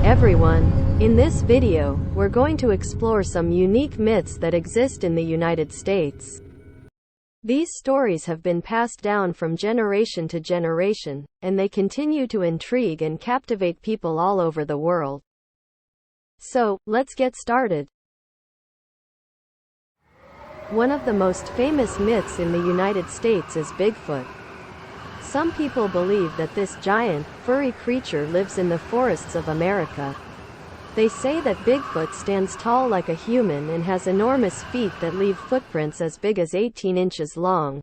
everyone! In this video, we're going to explore some unique myths that exist in the United States. These stories have been passed down from generation to generation, and they continue to intrigue and captivate people all over the world. So, let's get started. One of the most famous myths in the United States is Bigfoot. Some people believe that this giant, furry creature lives in the forests of America. They say that Bigfoot stands tall like a human and has enormous feet that leave footprints as big as 18 inches long.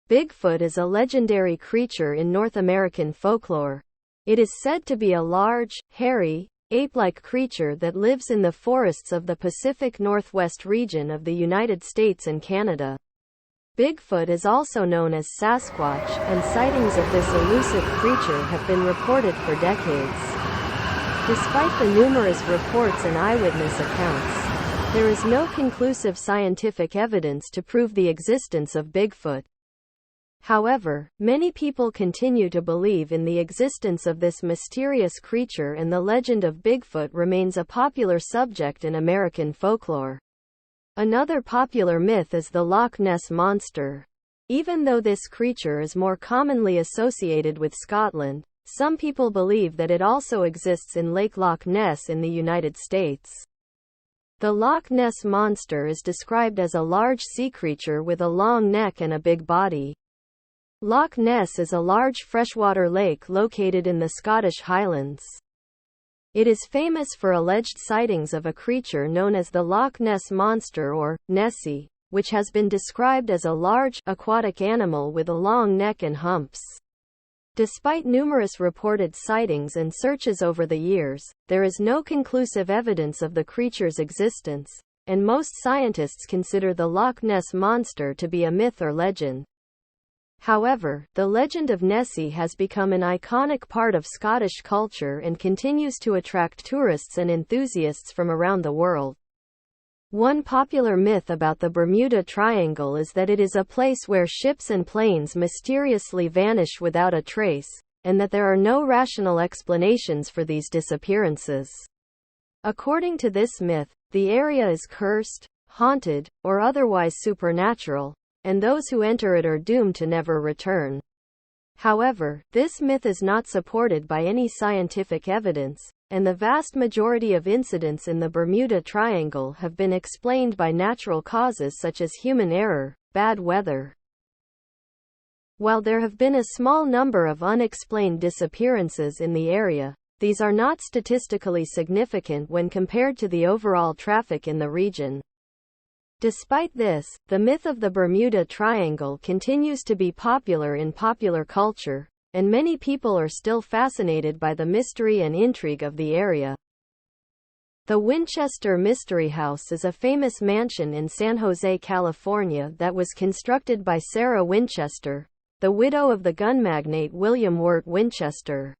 Bigfoot is a legendary creature in North American folklore. It is said to be a large, hairy, ape-like creature that lives in the forests of the Pacific Northwest region of the United States and Canada. Bigfoot is also known as Sasquatch, and sightings of this elusive creature have been reported for decades. Despite the numerous reports and eyewitness accounts, there is no conclusive scientific evidence to prove the existence of Bigfoot. However, many people continue to believe in the existence of this mysterious creature, and the legend of Bigfoot remains a popular subject in American folklore. Another popular myth is the Loch Ness Monster. Even though this creature is more commonly associated with Scotland, some people believe that it also exists in Lake Loch Ness in the United States. The Loch Ness Monster is described as a large sea creature with a long neck and a big body. Loch Ness is a large freshwater lake located in the Scottish Highlands. It is famous for alleged sightings of a creature known as the Loch Ness Monster or Nessie, which has been described as a large, aquatic animal with a long neck and humps. Despite numerous reported sightings and searches over the years, there is no conclusive evidence of the creature's existence, and most scientists consider the Loch Ness Monster to be a myth or legend. However, the legend of Nessie has become an iconic part of Scottish culture and continues to attract tourists and enthusiasts from around the world. One popular myth about the Bermuda Triangle is that it is a place where ships and planes mysteriously vanish without a trace, and that there are no rational explanations for these disappearances. According to this myth, the area is cursed, haunted, or otherwise supernatural, and those who enter it are doomed to never return. However, this myth is not supported by any scientific evidence, and the vast majority of incidents in the Bermuda Triangle have been explained by natural causes such as human error, bad weather. While there have been a small number of unexplained disappearances in the area, these are not statistically significant when compared to the overall traffic in the region. Despite this, the myth of the Bermuda Triangle continues to be popular in popular culture, and many people are still fascinated by the mystery and intrigue of the area. The Winchester Mystery House is a famous mansion in San Jose, California that was constructed by Sarah Winchester, the widow of the gun magnate William Wirt Winchester.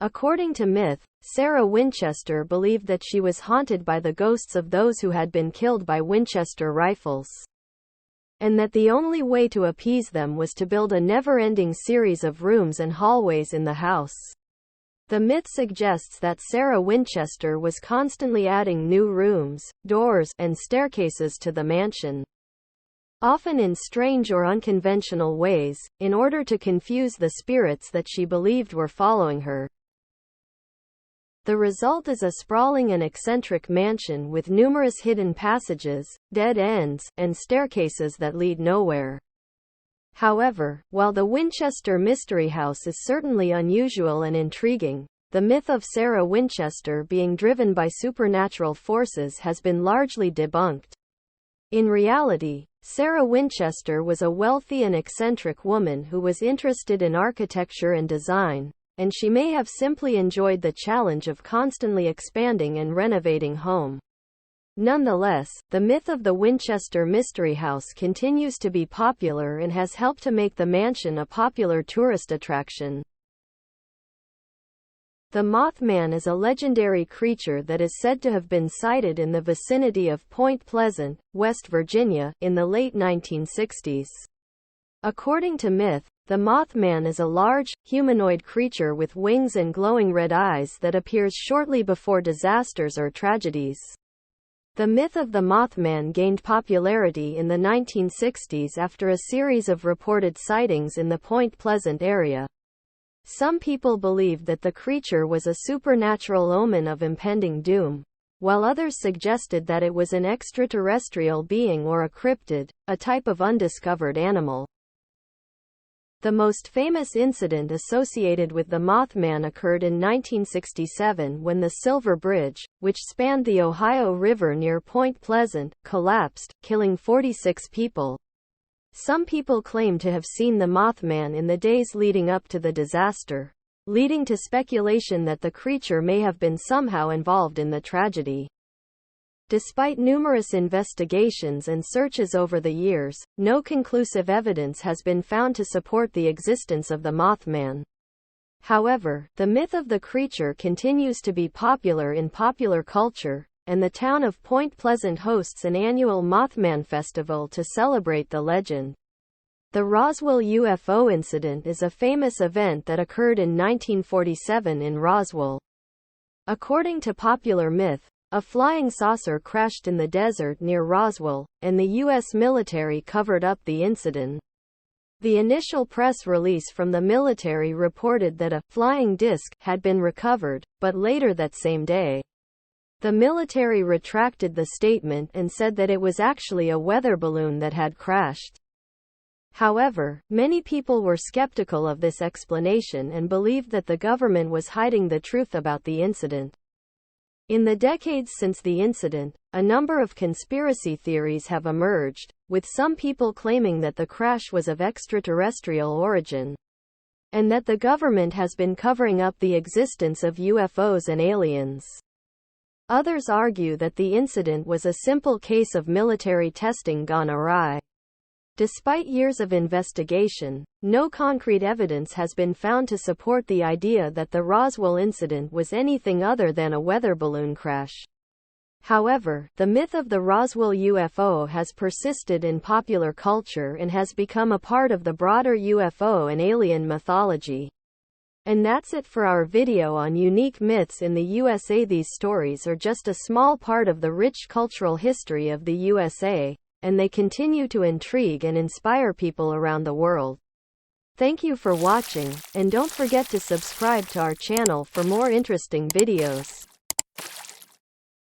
According to myth, Sarah Winchester believed that she was haunted by the ghosts of those who had been killed by Winchester rifles, and that the only way to appease them was to build a never-ending series of rooms and hallways in the house. The myth suggests that Sarah Winchester was constantly adding new rooms, doors, and staircases to the mansion, often in strange or unconventional ways, in order to confuse the spirits that she believed were following her. The result is a sprawling and eccentric mansion with numerous hidden passages, dead ends, and staircases that lead nowhere. However, while the Winchester Mystery House is certainly unusual and intriguing, the myth of Sarah Winchester being driven by supernatural forces has been largely debunked. In reality, Sarah Winchester was a wealthy and eccentric woman who was interested in architecture and design, and she may have simply enjoyed the challenge of constantly expanding and renovating home. Nonetheless, the myth of the Winchester Mystery House continues to be popular and has helped to make the mansion a popular tourist attraction. The Mothman is a legendary creature that is said to have been sighted in the vicinity of Point Pleasant, West Virginia, in the late 1960s. According to myth, The Mothman is a large, humanoid creature with wings and glowing red eyes that appears shortly before disasters or tragedies. The myth of the Mothman gained popularity in the 1960s after a series of reported sightings in the Point Pleasant area. Some people believed that the creature was a supernatural omen of impending doom, while others suggested that it was an extraterrestrial being or a cryptid, a type of undiscovered animal. The most famous incident associated with the Mothman occurred in 1967 when the Silver Bridge, which spanned the Ohio River near Point Pleasant, collapsed, killing 46 people. Some people claim to have seen the Mothman in the days leading up to the disaster, leading to speculation that the creature may have been somehow involved in the tragedy. Despite numerous investigations and searches over the years, no conclusive evidence has been found to support the existence of the Mothman. However, the myth of the creature continues to be popular in popular culture, and the town of Point Pleasant hosts an annual Mothman Festival to celebrate the legend. The Roswell UFO incident is a famous event that occurred in 1947 in Roswell. According to popular myth, a flying saucer crashed in the desert near Roswell, and the U.S. military covered up the incident. The initial press release from the military reported that a flying disc had been recovered, but later that same day, the military retracted the statement and said that it was actually a weather balloon that had crashed. However, many people were skeptical of this explanation and believed that the government was hiding the truth about the incident. In the decades since the incident, a number of conspiracy theories have emerged, with some people claiming that the crash was of extraterrestrial origin, and that the government has been covering up the existence of UFOs and aliens. Others argue that the incident was a simple case of military testing gone awry. Despite years of investigation, no concrete evidence has been found to support the idea that the Roswell incident was anything other than a weather balloon crash. However, the myth of the Roswell UFO has persisted in popular culture and has become a part of the broader UFO and alien mythology. And that's it for our video on unique myths in the USA. These stories are just a small part of the rich cultural history of the USA, and they continue to intrigue and inspire people around the world. Thank you for watching, and don't forget to subscribe to our channel for more interesting videos.